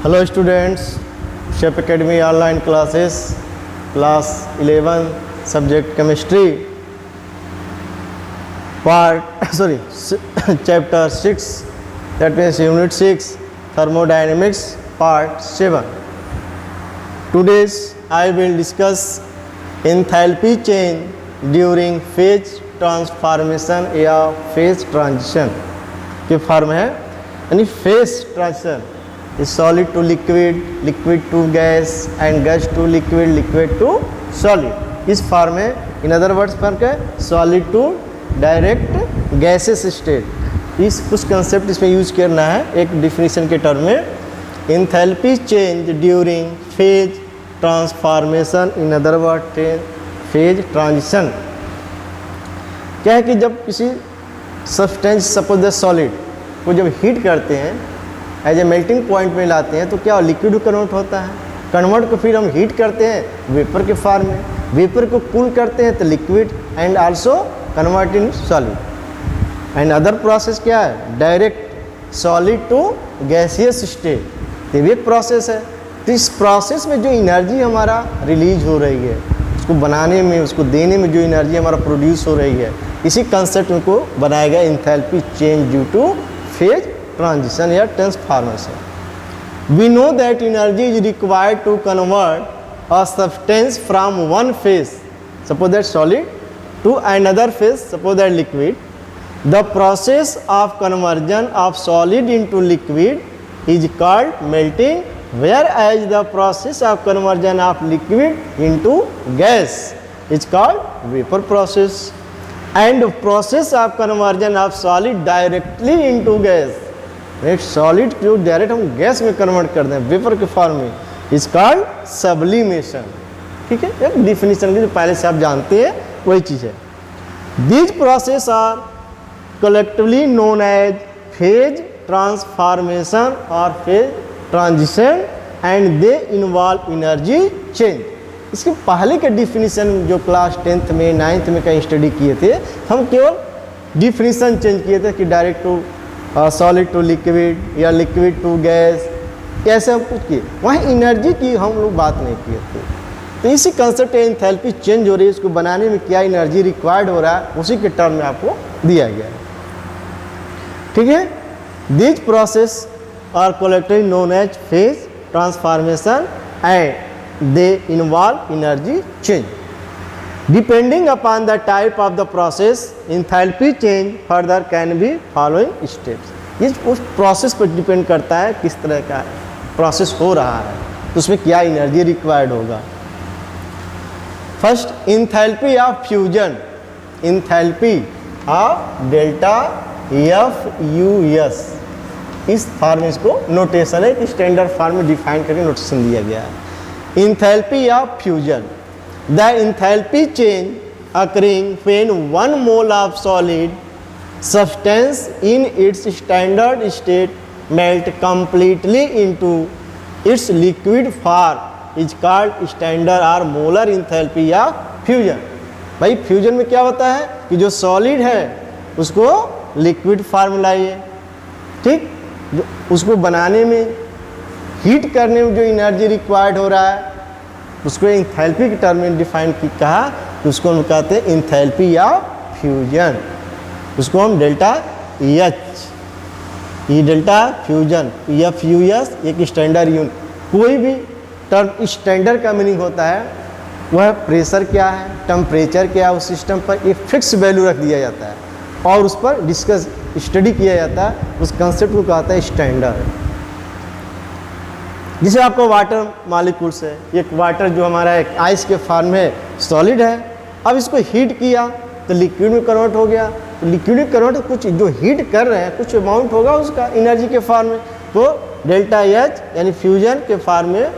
Hello students, Shape Academy online classes, class 11, subject chemistry, chapter 6, that means unit 6, thermodynamics, part 7. Today's I will discuss enthalpy change during phase transformation या phase transition के form है, यानी phase transition is solid to liquid, liquid to gas and gas to liquid, liquid to solid. इस form में in other words फर्क है solid to direct gaseous state. इस कुछ कंसेप्ट इसमें यूज करना है एक डिफिनीशन के टर्म में. Enthalpy change during phase transformation, in other word phase transition. क्या है कि जब किसी सब्सटेंस सपोज द सॉलिड को जब हीट करते हैं एज ए मेल्टिंग पॉइंट में लाते हैं तो क्या लिक्विड में कन्वर्ट होता है. कन्वर्ट को फिर हम हीट करते हैं वेपर के फॉर्म में, वेपर को कूल करते हैं तो liquid and also convert in solid. And other process क्या है, direct solid to gaseous state. ये भी एक प्रोसेस है. तो इस प्रोसेस में जो एनर्जी हमारा रिलीज हो रही है, उसको बनाने में, उसको देने में जो एनर्जी हमारा प्रोड्यूस हो रही है, इसी कंसेप्ट को बनाया गया enthalpy change due to phase transition या transformation. We know that energy is required to convert a substance from one phase, suppose that solid, to another phase, suppose that liquid. The process of conversion of solid into liquid is called melting, whereas the process of conversion of liquid into gas is called vapor process, and process of conversion of solid directly into gas, एक solid जो direct हम gas में convert कर दें vapour के form में, is called sublimation. ठीक है, एक डिफिनीशन की जो पहले से आप जानते हैं वही चीज़ है. These process are collectively known as phase transformation और phase transition and they involve energy change. इसके पहले के डिफिनीशन जो क्लास 10th में 9th में कहीं स्टडी किए थे, हम केवल डिफिनीशन चेंज किए थे कि direct to solid to liquid या लिक्विड टू गैस, कैसे हम कुछ किए. वहीं एनर्जी की हम लोग बात नहीं किए थे. तो इसी कंसेप्ट एंथैल्पी चेंज हो रही है, इसको बनाने में क्या एनर्जी रिक्वायर्ड हो रहा है, उसी के टर्म में आपको दिया गया है. ठीक है, this process are collectively known as phase transformation and they involve energy change. Depending upon the type of the process, enthalpy change further can be following steps. ये उस प्रोसेस पर डिपेंड करता है किस तरह का प्रोसेस हो रहा है, तो उसमें क्या एनर्जी रिक्वायर्ड होगा. First, enthalpy of fusion. Enthalpy of delta FUS, इस फॉर्म में इसको नोटेशन है, एक स्टैंडर्ड फॉर्म में डिफाइन करके नोटेशन दिया गया है. Enthalpy of fusion, the enthalpy change occurring when one mole of solid substance in its standard state melt completely into its liquid form is called standard और molar enthalpy of fusion. भाई fusion में क्या होता है कि जो solid है उसको लिक्विड फॉर्म लाइए, ठीक, उसको बनाने में, हीट करने में जो एनर्जी रिक्वायर्ड हो रहा है उसको एंथैल्पी के टर्म में डिफाइन कहा कि उसको हम कहते हैं एंथैल्पी या फ्यूजन. उसको हम डेल्टा H, ये डेल्टा फ्यूजन FUS एक स्टैंडर्ड यूनिट. कोई भी टर्म स्टैंडर्ड का मीनिंग होता है वह प्रेशर क्या है, टेम्परेचर क्या है, उस सिस्टम पर एक फिक्स वैल्यू रख दिया जाता है और उस पर डिस्कस स्टडी किया जाता है. उस कंसेप्ट को कहता है स्टैंडर्ड. जिसे आपको वाटर मॉलिक्यूल्स है, एक वाटर जो हमारा एक आइस के फॉर्म में सॉलिड है, अब इसको हीट किया तो लिक्विड में कन्वर्ट हो गया. तो लिक्विड में कन्वर्ट कुछ जो हीट कर रहे हैं कुछ अमाउंट होगा उसका एनर्जी के फॉर्म में, तो डेल्टा H यानी फ्यूजन के फॉर्म में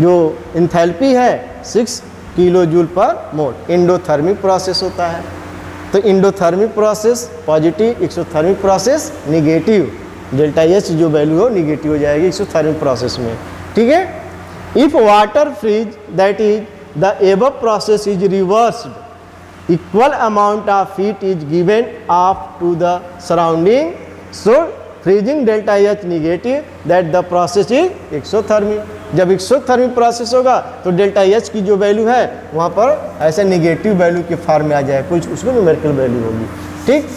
जो एंथैल्पी है 6 किलो जूल पर मोल. एंडोथर्मिक प्रोसेस होता है. तो endothermic process positive, exothermic process negative. Delta H जो वैल्यू हो निगेटिव हो जाएगी एक्सोथर्मिक प्रोसेस में. ठीक है, if water freeze that is the above process is reversed, equal amount of heat is given off to the surrounding, so freezing delta H negative that the process is exothermic. जब exothermic process होगा तो delta H की जो value है वहाँ पर ऐसे negative value के फॉर्म में आ जाए, कुछ उसमें न्यूमेरिकल वैल्यू होगी। ठीक,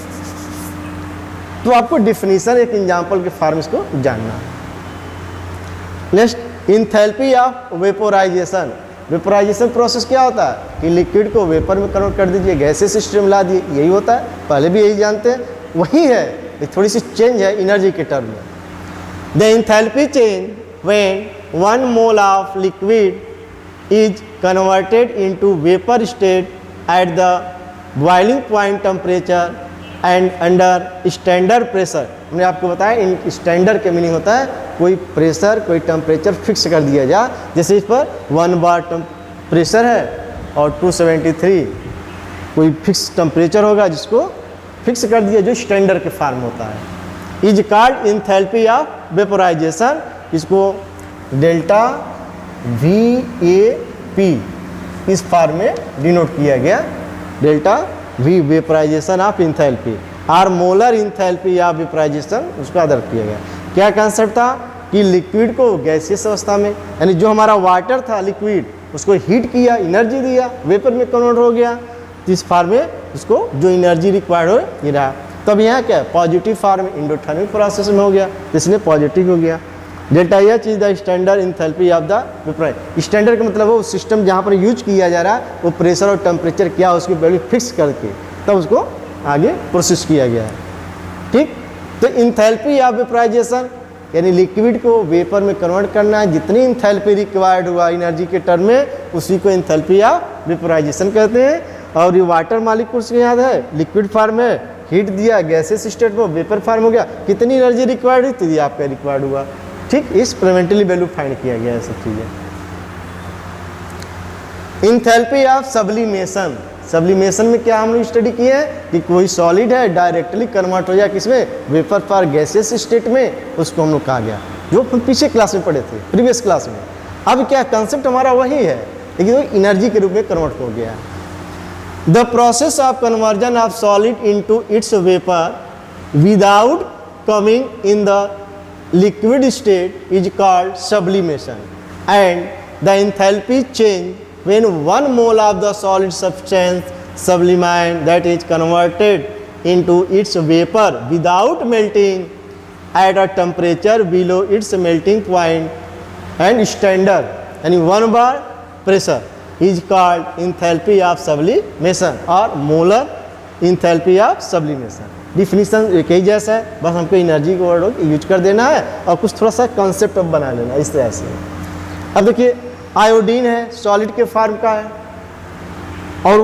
तो आपको डिफिनीशन एक एग्जाम्पल के फॉर्म इसको जानना है। Next, enthalpy of vaporisation. Vaporisation process क्या होता है कि लिक्विड को वेपर में कन्वर्ट कर दीजिए, गैसेस सिस्टम ला दिए, यही होता है, पहले भी यही जानते हैं, वही है, ये थोड़ी सी चेंज है एनर्जी के टर्म में। The enthalpy change when 1 mole of liquid is converted into vapour state at the boiling point temperature and under standard pressure. हमने आपको बताया इन स्टैंडर्ड के मीनिंग होता है कोई प्रेशर, कोई टेम्परेचर फिक्स कर दिया जाए, जैसे इस पर 1 बार प्रेशर है और 273 कोई फिक्स टेम्परेचर होगा जिसको फिक्स कर दिया, जो स्टैंडर्ड के फॉर्म होता है। Is called enthalpy of vaporisation, इसको डेल्टा VAP इस फॉर्म में डिनोट किया गया, delta V vaporisation of enthalpy और मोलर इंथैल्पी ऑफ वेपोराइजेशन उसका अदर किया गया। क्या कंसेप्ट था कि लिक्विड को गैसियस अवस्था में, यानी जो हमारा वाटर था लिक्विड, उसको हीट किया, एनर्जी दिया, वेपर में कन्वर्ट हो गया, इस फॉर्म में उसको जो एनर्जी रिक्वायर्ड हो ये रहा। तब यहाँ क्या पॉजिटिव फॉर्म इंडोथर्मिक प्रोसेस में हो गया, इसलिए पॉजिटिव हो गया। Delta H is the standard enthalpy of the vaporisation. Standard का मतलब वो सिस्टम जहाँ पर यूज किया जा रहा है वो प्रेशर और टेम्परेचर क्या उसकी वैल्यू फिक्स करके तब उसको आगे प्रोसेस किया गया है। ठीक, तो इंथैल्पी ऑफ वेपोराइजेशन यानी लिक्विड को वेपर में कन्वर्ट करना है, जितनी इंथैल्पी रिक्वायर्ड हुआ एनर्जी के टर्म में उसी को इंथैल्पी ऑफ वेपोराइजेशन कहते हैं। और ये वाटर मॉलिक्यूल से याद है, लिक्विड फॉर्म में हीट दिया, गैसेस स्टेट में वेपर फॉर्म हो गया, कितनी एनर्जी रिक्वायर्ड हुई तो ये आपका रिक्वायर्ड हुआ। ठीक, इस एक्सपेरिमेंटली वैल्यू फाइंड किया गया है सब चीज़ें। Enthalpy of sublimation. सब्लिमेशन में क्या हम लोग स्टडी किए हैं कि कोई सॉलिड है डायरेक्टली कन्वर्ट हो जाए किसमें, वेपर फॉर गैसेस स्टेट में, उसको हम लोग कहा गया, जो पीछे क्लास में पढ़े थे प्रीवियस क्लास में। अब क्या कंसेप्ट हमारा वही है, लेकिन वो एनर्जी के रूप में कन्वर्ट हो गया है। The process of conversion of solid into its vapour without coming in the liquid state is called sublimation, and the enthalpy change when 1 mole of the solid substance sublimate that is converted into its vapor without melting at a temperature below its melting point and standard यानी 1 bar pressure is called enthalpy of sublimation or molar enthalpy of sublimation। Definition एक ही जैसा है, बस हमको energy को word use कर देना है और कुछ थोड़ा सा कॉन्सेप्ट अब बना लेना इस तरह से। अब देखिए आयोडीन है, सॉलिड के फॉर्म का है और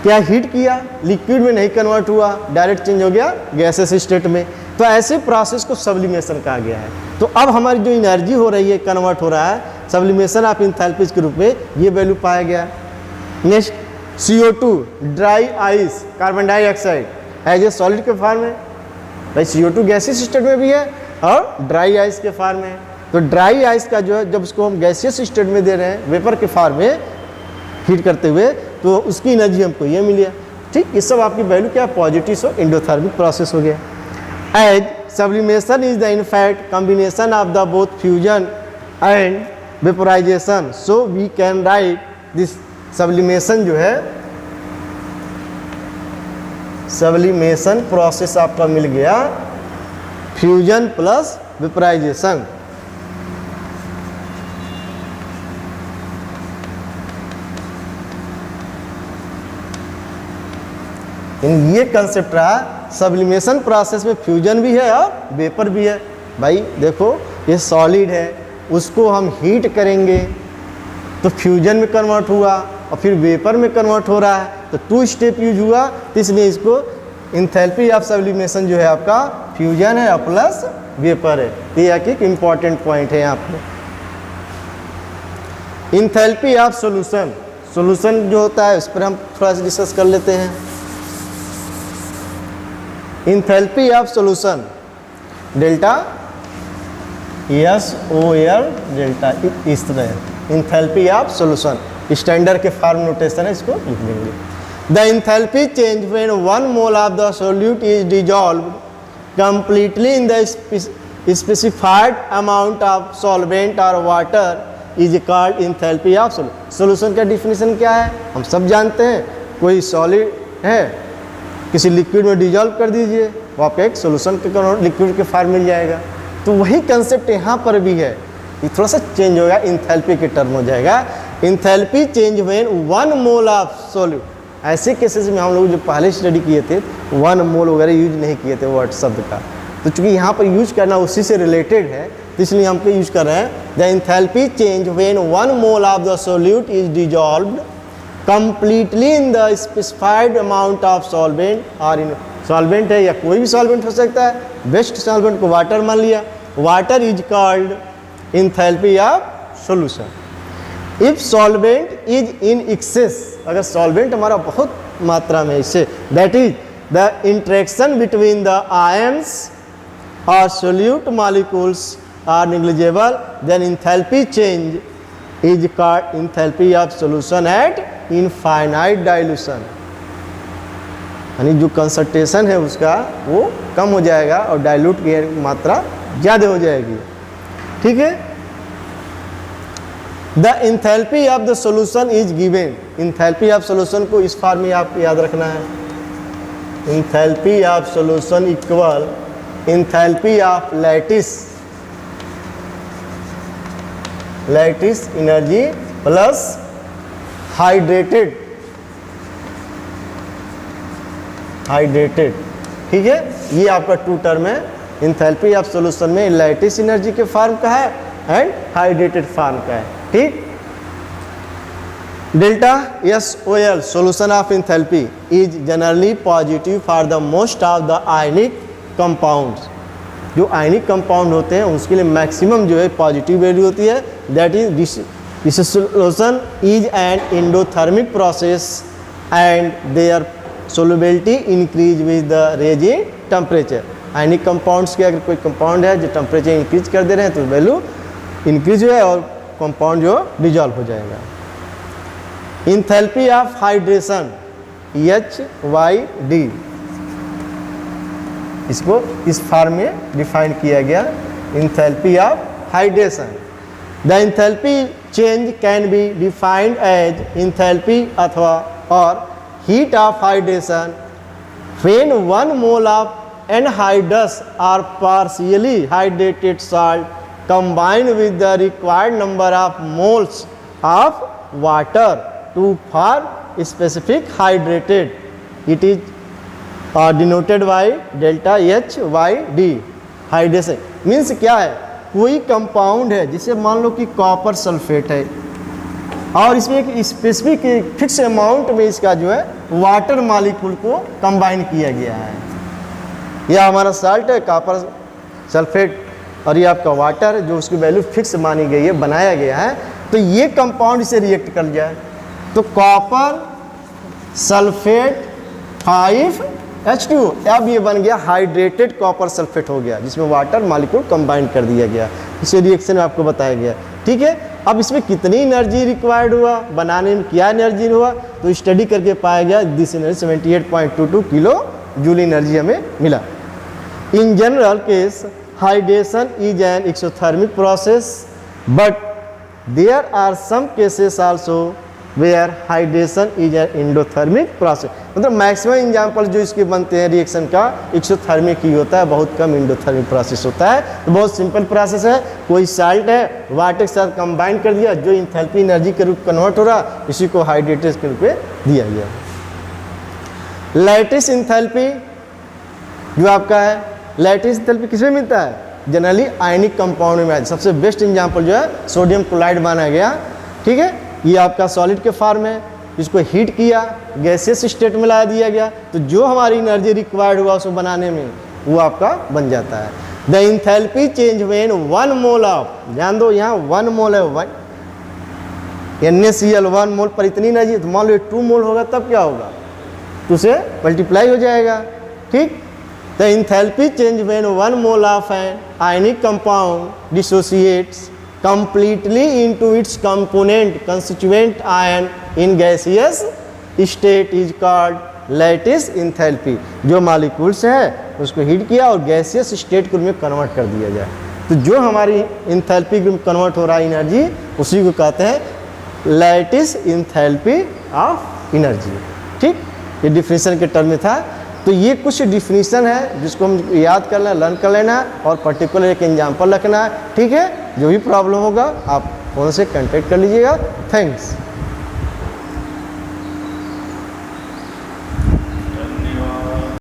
क्या हीट किया, लिक्विड में नहीं कन्वर्ट हुआ, डायरेक्ट चेंज हो गया गैसेस स्टेट में, तो ऐसे प्रोसेस को सब्लिमेशन कहा गया है। तो अब हमारी जो एनर्जी हो रही है, कन्वर्ट हो रहा है, सब्लिमेशन ऑफ इंथैल्पीज के रूप में ये वैल्यू पाया गया। Next CO2 dry ice, carbon dioxide as a solid के फॉर्म में, भाई CO2 गैसियस स्टेट में भी है और ड्राई आइस के फॉर्म में। तो ड्राई आइस का जो है जब उसको हम गैसियस स्टेट में दे रहे हैं वेपर के फॉर्म में हीट करते हुए, तो उसकी एनर्जी हमको ये मिली है। ठीक, ये सब आपकी वैल्यू क्या पॉजिटिव सो एंडोथर्मिक प्रोसेस हो गया। As sublimation is the in fact combination of the both fusion and vaporisation, so we can write this sublimation जो है, सब्लिमेशन प्रोसेस आपका मिल गया फ्यूजन प्लस वेपोराइजेशन। ये कंसेप्ट रहा, सब्लिमेशन प्रोसेस में फ्यूजन भी है और वेपर भी है। भाई देखो ये सॉलिड है, उसको हम हीट करेंगे तो फ्यूजन में कन्वर्ट हुआ और फिर वेपर में कन्वर्ट हो रहा है, तो 2 स्टेप यूज हुआ, तो इसलिए इसको इंथैल्पी ऑफ सब्लिमेशन जो है आपका फ्यूजन है और प्लस वेपर है। ये एक इम्पॉर्टेंट पॉइंट है यहाँ पे। इंथैल्पी ऑफ सॉल्यूशन, सॉल्यूशन जो होता है उस पर हम थोड़ा सा डिस्कस कर लेते हैं। Enthalpy of solution delta SOL delta इस तरह इंथैल्पी ऑफ सॉल्यूशन स्टैंडर्ड के फॉर्म नोटेशन है, इसको लिख लेंगे। The enthalpy change when 1 mole of the solute is dissolved completely in the specified amount of solvent or water is called enthalpy of solution. Solution का definition क्या है? हम सब जानते हैं, कोई सॉलिड है किसी लिक्विड में डिजॉल्व कर दीजिए, वो आपका एक सॉल्यूशन के लिक्विड के फॉर्म मिल जाएगा। तो वही कंसेप्ट यहाँ पर भी है, ये थोड़ा सा चेंज होगा, इंथैल्पी के टर्म हो जाएगा। Enthalpy change when 1 mole of solute. ऐसे केसेस में हम लोग जो पहले स्टडी किए थे 1 मोल वगैरह यूज नहीं किए थे वर्ड शब्द का, तो चूंकि यहाँ पर यूज करना उसी से रिलेटेड है तो इसलिए हम पे यूज कर रहे हैं। The enthalpy change when 1 mole of the solute is dissolved completely in the specified amount of solvent. और इन सॉल्वेंट है या कोई भी सॉल्वेंट हो सकता है, बेस्ट सॉल्वेंट को वाटर मान लिया, water is called enthalpy of solution. If solvent is in excess, अगर सॉल्वेंट हमारा बहुत मात्रा में इससे, that is the interaction between the ions और solute molecules are negligible, then enthalpy change is called enthalpy of solution at infinite dilution. यानी जो concentration है उसका वो कम हो जाएगा और डाइल्यूट की मात्रा ज़्यादा हो जाएगी। ठीक है। The enthalpy of the solution is given. Enthalpy of solution को इस फॉर्म में आपको याद रखना है, enthalpy of solution equal enthalpy of lattice energy plus hydrated. ठीक है, ये आपका 2 टर्म है। इंथैल्पी ऑफ सॉल्यूशन में लैटिस एनर्जी के फॉर्म का है एंड हाइड्रेटेड फॉर्म का है। ठीक। Delta SOL solution of enthalpy is generally positive for the most of the ionic compounds. जो आयनिक कंपाउंड होते हैं उसके लिए मैक्सिमम जो है पॉजिटिव वैल्यू होती है। That is dissolution is an endothermic process and their solubility increase with the raising temperature. Ionic compounds के अगर कोई कंपाउंड है जो टेम्परेचर इंक्रीज कर दे रहे हैं तो वैल्यू इंक्रीज हुआ है और कंपाउंड जो डिजॉल्व हो जाएगा। इंथैल्पी ऑफ हाइड्रेशन HYD, इसको इस फॉर्म में डिफाइन किया गया, enthalpy of hydration. The enthalpy change can be defined as enthalpy अथवा और heat of hydration when 1 mole of anhydrous और partially hydrated salt combined with the required number of moles of water to form specific hydrated. It is denoted by delta HYD. Hydration means क्या है, कोई compound है जिसे मान लो कि copper sulphate है और इसमें एक स्पेसिफिक फिक्स अमाउंट में इसका जो है वाटर मॉलिक्यूल को कंबाइन किया गया है। यह हमारा साल्ट है कॉपर सल्फेट और ये आपका वाटर है जो उसकी वैल्यू फिक्स मानी गई है, बनाया गया है। तो ये कंपाउंड इसे रिएक्ट कर जाए तो कॉपर सल्फेट 5H2, अब ये बन गया हाइड्रेटेड कॉपर सल्फेट हो गया जिसमें वाटर मॉलिक्यूल कंबाइन कर दिया गया। इसे रिएक्शन में आपको बताया गया। ठीक है। अब इसमें कितनी एनर्जी रिक्वायर्ड हुआ, बनाने में क्या एनर्जी हुआ, तो स्टडी करके पाया गया this energy 78.22 kilo joule energy हमें मिला। In general case hydration is an exothermic process, but there are some cases also where hydration is an endothermic process. मतलब मैक्सिमम एग्जाम्पल जो इसके बनते हैं रिएक्शन का एक्सोथर्मिक ही होता है, बहुत कम एंडोथर्मिक प्रोसेस होता है। तो बहुत सिंपल प्रोसेस है, कोई साल्ट है वाटर के साथ कंबाइन कर दिया, जो इंथैल्पी एनर्जी के रूप कन्वर्ट हो रहा इसी को हाइड्रेटेड के रूप में दिया गया। लैटिस इंथैल्पी जो आपका है, लैटिस इंथैल्पी किसमें मिलता है, जनरली आयनिक कंपाउंड में। सबसे बेस्ट एग्जांपल जो है सोडियम क्लोराइड माना गया। ठीक है। ये आपका सॉलिड के फॉर्म है, इसको हीट किया, गैसियस स्टेट में ला दिया गया, तो जो हमारी एनर्जी रिक्वायर्ड हुआ उसको बनाने में वो आपका बन जाता है। The enthalpy change when 1 mole of, ध्यान दो यहाँ 1 मोल है, NaCl 1 मोल पर इतनी एनर्जी, तो मान लो 2 मोल होगा तब क्या होगा, तो उसे मल्टीप्लाई हो जाएगा। ठीक। The enthalpy change when 1 mole of an ionic compound dissociates completely into its component constituent ion in gaseous state is called lattice enthalpy। जो मॉलिक्यूल्स है उसको हीट किया और गैसियस स्टेट में कन्वर्ट कर दिया जाए। तो जो हमारी इंथैल्पी में कन्वर्ट हो रहा है एनर्जी, उसी को कहते हैं लैटिस इंथैल्पी ऑफ एनर्जी। ठीक, ये डिफिनीशन के टर्म में था। तो ये कुछ डिफिनीशन है जिसको हम याद कर लेना, लर्न कर लेना और पर्टिकुलर एक एग्जाम्पल रखना है। ठीक है, जो भी प्रॉब्लम होगा आप फ़ोन से कांटेक्ट कर लीजिएगा। थैंक्स।